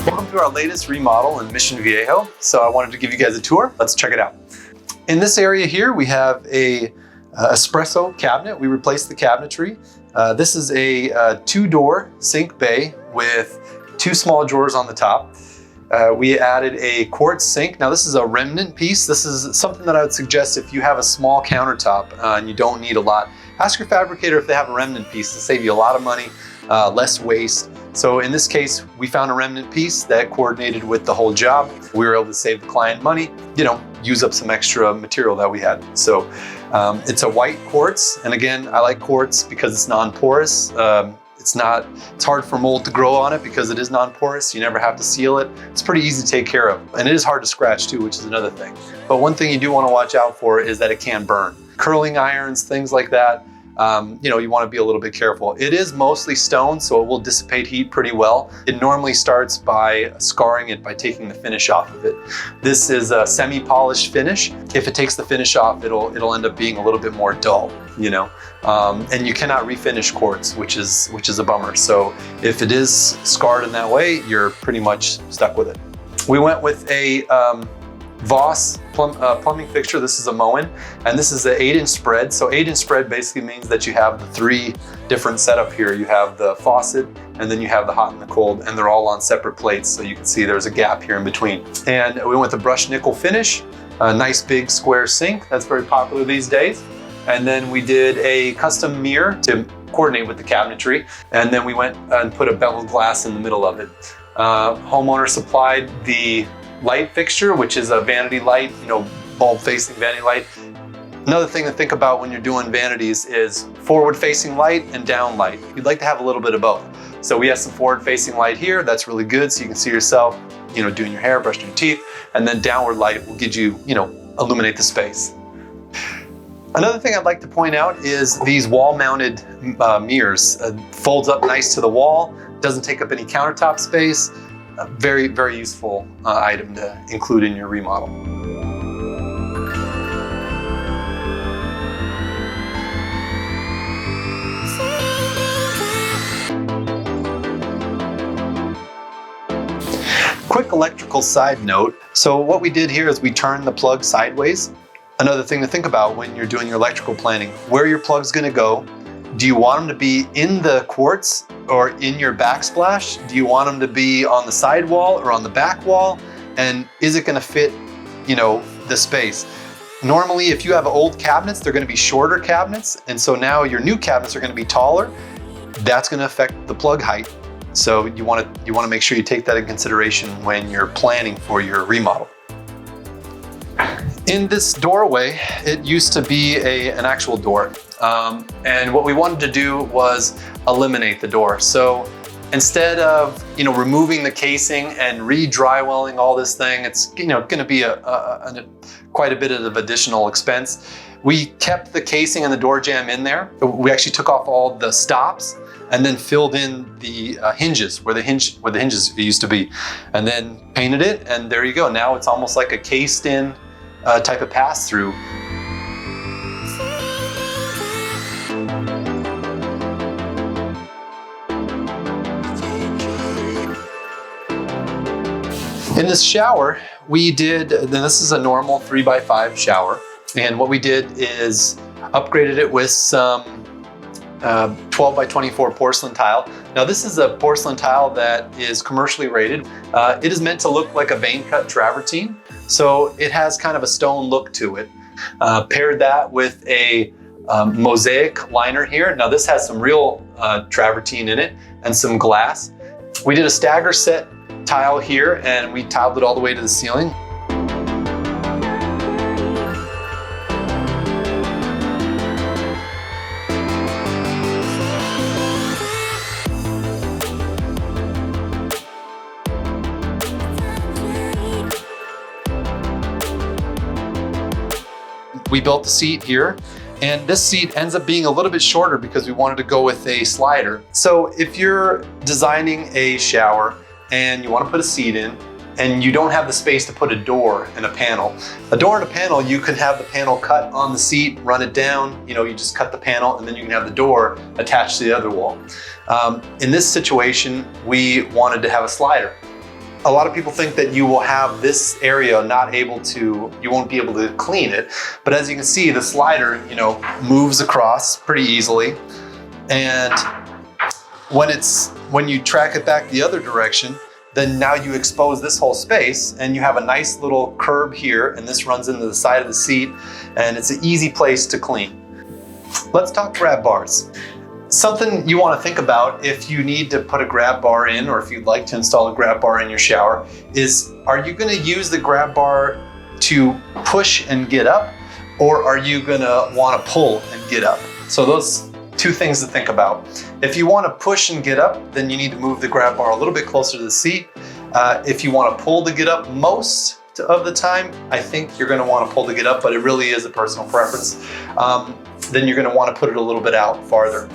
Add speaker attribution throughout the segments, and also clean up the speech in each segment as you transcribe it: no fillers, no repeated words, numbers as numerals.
Speaker 1: Welcome to our latest remodel in Mission Viejo. So I wanted to give you guys a tour. Let's check it out. In this area here, we have a espresso cabinet. We replaced the cabinetry. This is a two-door sink bay with two small drawers on the top. We added a quartz sink. Now this is a remnant piece. This is something that I would suggest if you have a small countertop and you don't need a lot. Ask your fabricator if they have a remnant piece to save you a lot of money, less waste. So in this case, we found a remnant piece that coordinated with the whole job. We were able to save the client money, use up some extra material that we had. So it's a white quartz. And again, I like quartz because it's non-porous. It's hard for mold to grow on it because it is non-porous. You never have to seal it. It's pretty easy to take care of. And it is hard to scratch too, which is another thing. But one thing you do want to watch out for is that it can burn. Curling irons, things like that. You want to be a little bit careful. It is mostly stone, so it will dissipate heat pretty well. It normally starts by scarring it by taking the finish off of it. This is a semi-polished finish. If it takes the finish off, it'll end up being a little bit more dull, and you cannot refinish quartz, which is a bummer. So if it is scarred in that way, you're pretty much stuck with it. We went with a Voss plumbing fixture. This is a Moen, and this is an 8-inch spread. So 8-inch spread basically means that you have the three different setup here. You have the faucet, and then you have the hot and the cold, and they're all on separate plates. So you can see there's a gap here in between. And we went with a brushed nickel finish, a nice big square sink. That's very popular these days. And then we did a custom mirror to coordinate with the cabinetry. And then we went and put a beveled glass in the middle of it. Homeowner supplied the light fixture, which is a vanity light, bulb facing vanity light. Another thing to think about when you're doing vanities is forward facing light and down light. You'd like to have a little bit of both. So we have some forward facing light here. That's really good. So you can see yourself, doing your hair, brushing your teeth, and then downward light will give you, illuminate the space. Another thing I'd like to point out is these wall mounted mirrors. Folds up nice to the wall, doesn't take up any countertop space. A very, very useful item to include in your remodel. Quick electrical side note. So what we did here is we turned the plug sideways. Another thing to think about when you're doing your electrical planning, where your plug's gonna go. Do you want them to be in the quartz or in your backsplash? Do you want them to be on the side wall or on the back wall? And is it gonna fit, the space? Normally, if you have old cabinets, they're gonna be shorter cabinets. And so now your new cabinets are gonna be taller. That's gonna affect the plug height. So you wanna make sure you take that in consideration when you're planning for your remodel. In this doorway, it used to be an actual door. And what we wanted to do was eliminate the door. So instead of removing the casing and re-drywalling all this thing, it's going to be quite a bit of additional expense. We kept the casing and the door jamb in there. We actually took off all the stops and then filled in the hinges where the hinges used to be, and then painted it. And there you go. Now it's almost like a cased-in type of pass-through. In this shower, this is a normal 3x5 shower. And what we did is upgraded it with some 12x24 porcelain tile. Now this is a porcelain tile that is commercially rated. It is meant to look like a vein cut travertine. So it has kind of a stone look to it. Paired that with a mosaic liner here. Now this has some real travertine in it and some glass. We did a stagger set tile here and we tiled it all the way to the ceiling. We built the seat here, and this seat ends up being a little bit shorter because we wanted to go with a slider. So if you're designing a shower and you want to put a seat in and you don't have the space to put a door and a panel, you can have the panel cut on the seat, run it down, you just cut the panel and then you can have the door attached to the other wall. In this situation, we wanted to have a slider. a lot of people think that you will have this area you won't be able to clean it. But as you can see, the slider, moves across pretty easily. And when you track it back the other direction, then now you expose this whole space and you have a nice little curb here, and this runs into the side of the seat, and it's an easy place to clean. Let's talk grab bars. Something you want to think about if you need to put a grab bar in, or if you'd like to install a grab bar in your shower, is are you going to use the grab bar to push and get up, or are you going to want to pull and get up? So those two things to think about. If you want to push and get up, then you need to move the grab bar a little bit closer to the seat. If you want to pull to get up, most of the time, I think you're going to want to pull to get up, but it really is a personal preference. Then you're going to want to put it a little bit out farther.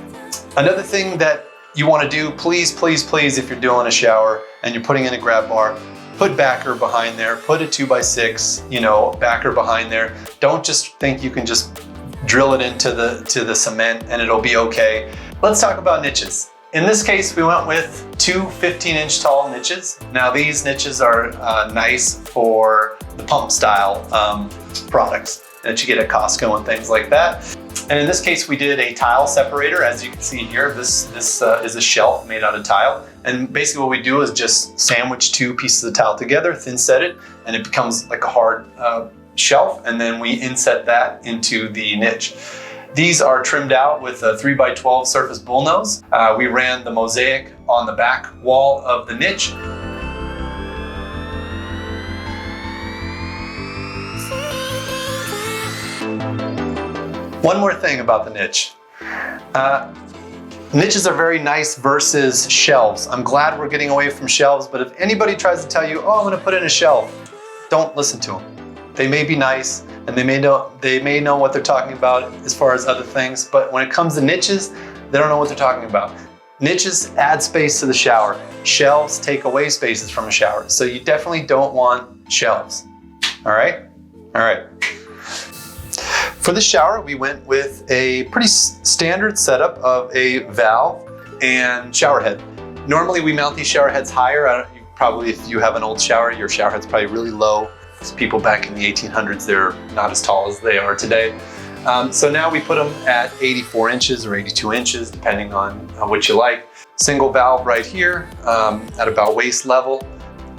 Speaker 1: Another thing that you want to do, please, please, please, if you're doing a shower and you're putting in a grab bar, put backer behind there, put a 2x6, backer behind there. Don't just think you can just drill it into the cement and it'll be okay. Let's talk about niches. In this case, we went with two 15-inch tall niches. Now these niches are nice for the pump style products that you get at Costco and things like that. And in this case, we did a tile separator. As you can see here, this is a shelf made out of tile. And basically what we do is just sandwich two pieces of tile together, thin set it, and it becomes like a hard shelf. And then we inset that into the niche. These are trimmed out with a 3x12 surface bullnose. We ran the mosaic on the back wall of the niche. One more thing about the niche. Niches are very nice versus shelves. I'm glad we're getting away from shelves, but if anybody tries to tell you, oh, I'm gonna put in a shelf, don't listen to them. They may be nice and they may know what they're talking about as far as other things, but when it comes to niches, they don't know what they're talking about. Niches add space to the shower. Shelves take away spaces from a shower. So you definitely don't want shelves. All right? All right. For the shower, we went with a pretty standard setup of a valve and shower head. Normally we mount these shower heads higher. Probably if you have an old shower, your shower head's probably really low. People back in the 1800s, they're not as tall as they are today. So now we put them at 84 inches or 82 inches, depending on what you like. Single valve right here at about waist level.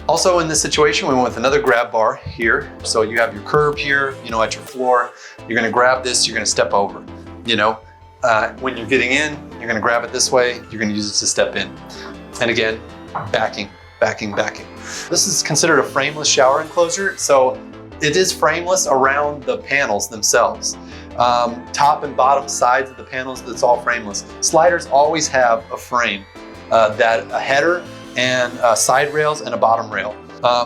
Speaker 1: Also in this situation, we went with another grab bar here. So you have your curb here, at your floor. You're gonna grab this, you're gonna step over. When you're getting in, you're gonna grab it this way, you're gonna use it to step in. And again, backing, backing, backing. This is considered a frameless shower enclosure. So it is frameless around the panels themselves. Top and bottom sides of the panels, that's all frameless. Sliders always have a frame, a header and side rails and a bottom rail.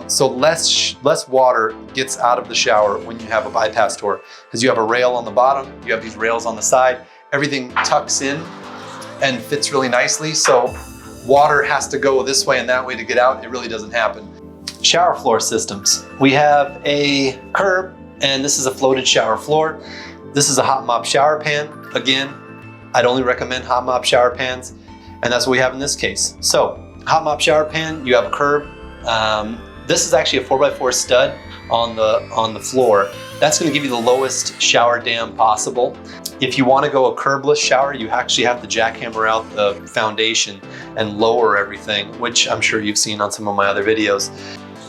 Speaker 1: So less water gets out of the shower when you have a bypass door, because you have a rail on the bottom, you have these rails on the side, everything tucks in and fits really nicely. So water has to go this way and that way to get out. It really doesn't happen. Shower floor systems. We have a curb, and this is a floated shower floor. This is a hot mop shower pan. Again, I'd only recommend hot mop shower pans, and that's what we have in this case. So hot mop shower pan, you have a curb. This is actually a 4x4 stud on the floor. That's gonna give you the lowest shower dam possible. If you wanna go a curbless shower, you actually have to jackhammer out the foundation and lower everything, which I'm sure you've seen on some of my other videos.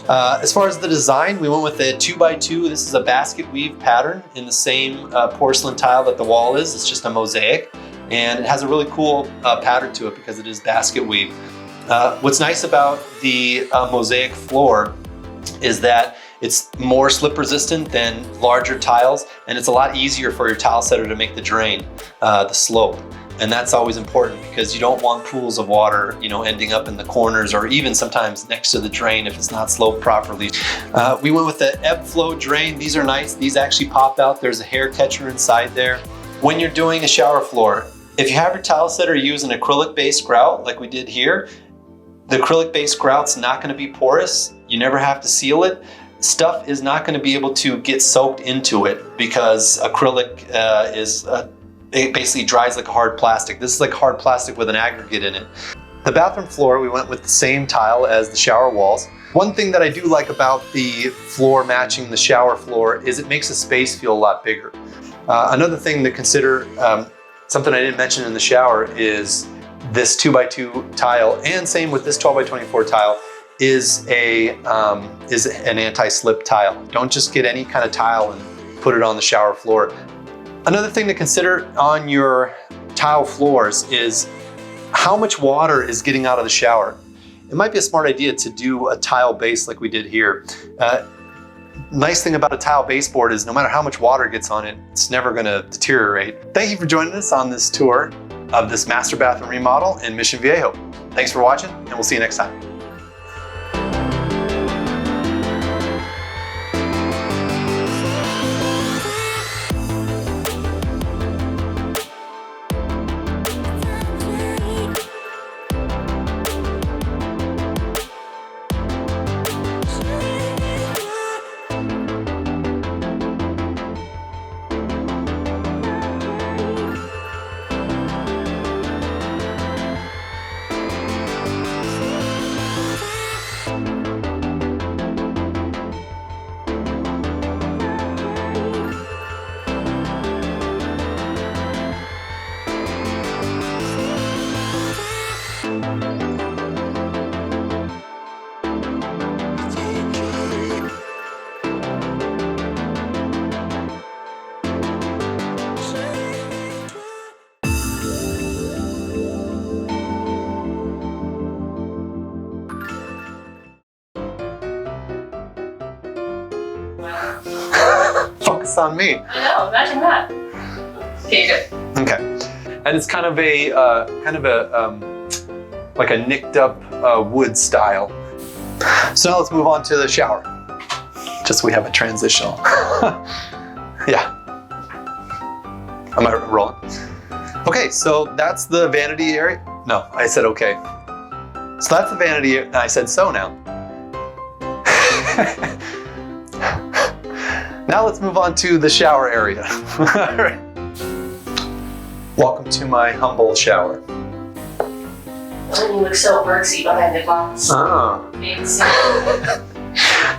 Speaker 1: As far as the design, we went with a 2x2. This is a basket weave pattern in the same porcelain tile that the wall is. It's just a mosaic, and it has a really cool pattern to it because it is basket weave. What's nice about the mosaic floor is that it's more slip resistant than larger tiles, and it's a lot easier for your tile setter to make the drain, the slope. And that's always important because you don't want pools of water, ending up in the corners or even sometimes next to the drain if it's not sloped properly. We went with the Ebbe flow drain. These are nice. These actually pop out. There's a hair catcher inside there. When you're doing a shower floor, if you have your tile setter use an acrylic-based grout like we did here, the acrylic-based grout's not going to be porous. You never have to seal it. Stuff is not going to be able to get soaked into it because acrylic it basically dries like a hard plastic. This is like hard plastic with an aggregate in it. The bathroom floor, we went with the same tile as the shower walls. One thing that I do like about the floor matching the shower floor is it makes the space feel a lot bigger. Another thing to consider, something I didn't mention in the shower, is this 2x2 tile, and same with this 12x24 tile, is an anti-slip tile. Don't just get any kind of tile and put it on the shower floor. Another thing to consider on your tile floors is how much water is getting out of the shower. It might be a smart idea to do a tile base like we did here. Nice thing about a tile baseboard is no matter how much water gets on it, it's never gonna deteriorate. Thank you for joining us on this tour of this master bathroom remodel in Mission Viejo. Thanks for watching, and we'll see you next time. Focus on me.
Speaker 2: I know, imagine that. Okay, good.
Speaker 1: Okay, and it's kind of a like a nicked up wood style. So now let's move on to the shower. Just so we have a transitional. Yeah. Am I rolling? Okay, so that's the vanity area. No, I said okay. So that's the vanity, and I said so now. Now let's move on to the shower area. All right. Welcome to my humble shower.
Speaker 2: You look so artsy behind the glass.
Speaker 1: Oh.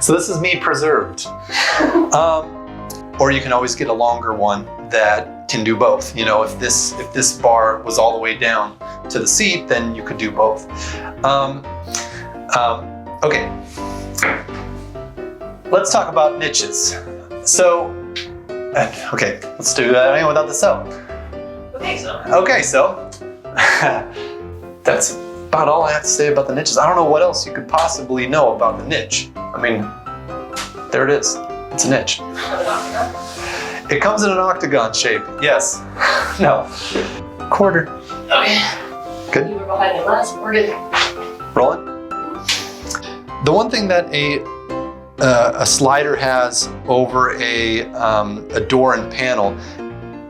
Speaker 1: So this is me preserved. Or you can always get a longer one that can do both. You know, if this bar was all the way down to the seat, then you could do both. Okay. Let's talk about niches. So, okay, let's do that anyway without the so. Okay, so that's about all I have to say about the niches. I don't know what else you could possibly know about the niche. I mean, there it is. It's a niche. It comes in an octagon shape. Yes. No. Quarter.
Speaker 2: Okay.
Speaker 1: Good.
Speaker 2: You were behind the glass. We're good.
Speaker 1: Rolling. The one thing that a slider has over a door and panel,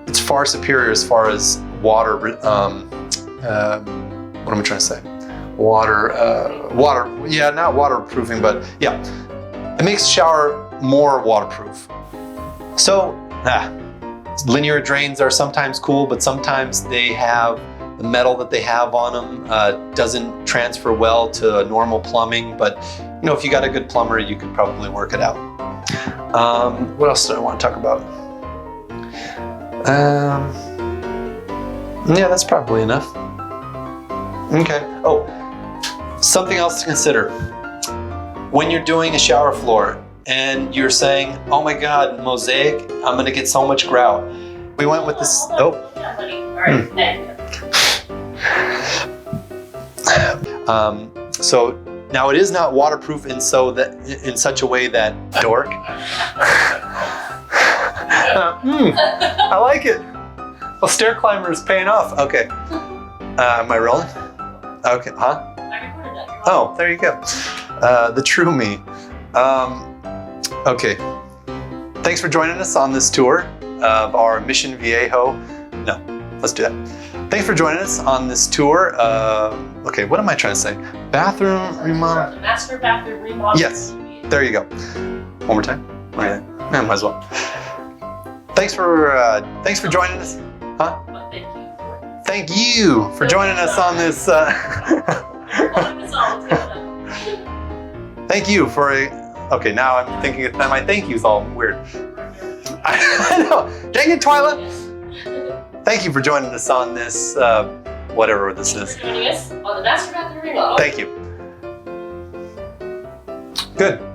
Speaker 1: it's far superior as far as water, what am I trying to say? Water, yeah, not waterproofing, but yeah. It makes the shower more waterproof. So, linear drains are sometimes cool, but sometimes they have, the metal that they have on them doesn't transfer well to normal plumbing, but you know, if you got a good plumber, you could probably work it out. What else do I want to talk about? Yeah, that's probably enough. Okay. Oh, something else to consider. When you're doing a shower floor and you're saying, oh my God, mosaic, I'm gonna get so much grout. We went with this, oh. So now it is not waterproof in such a way that dork. I like it. Well, stair climber is paying off. Okay. Am I rolling? Okay. Huh?
Speaker 2: I recorded that.
Speaker 1: Oh, there you go. The true me. Okay. Thanks for joining us on this tour of our Mission Viejo. No, let's do that. Thanks for joining us on this tour. Okay, what am I trying to say? Bathroom remodel?
Speaker 2: Master bathroom remodel.
Speaker 1: Yes, there you go. One more time? Okay. Yeah, might as well. Thanks for joining us. Huh?
Speaker 2: Thank you.
Speaker 1: thank you for joining us on this. Thank you for a. Okay, now I'm thinking my thank you's all weird. I know. Dang it, Twyla. Thank you for joining us on this, whatever this is.
Speaker 2: Thank you for joining us on the Bathroom Remodel.
Speaker 1: Thank you. Good.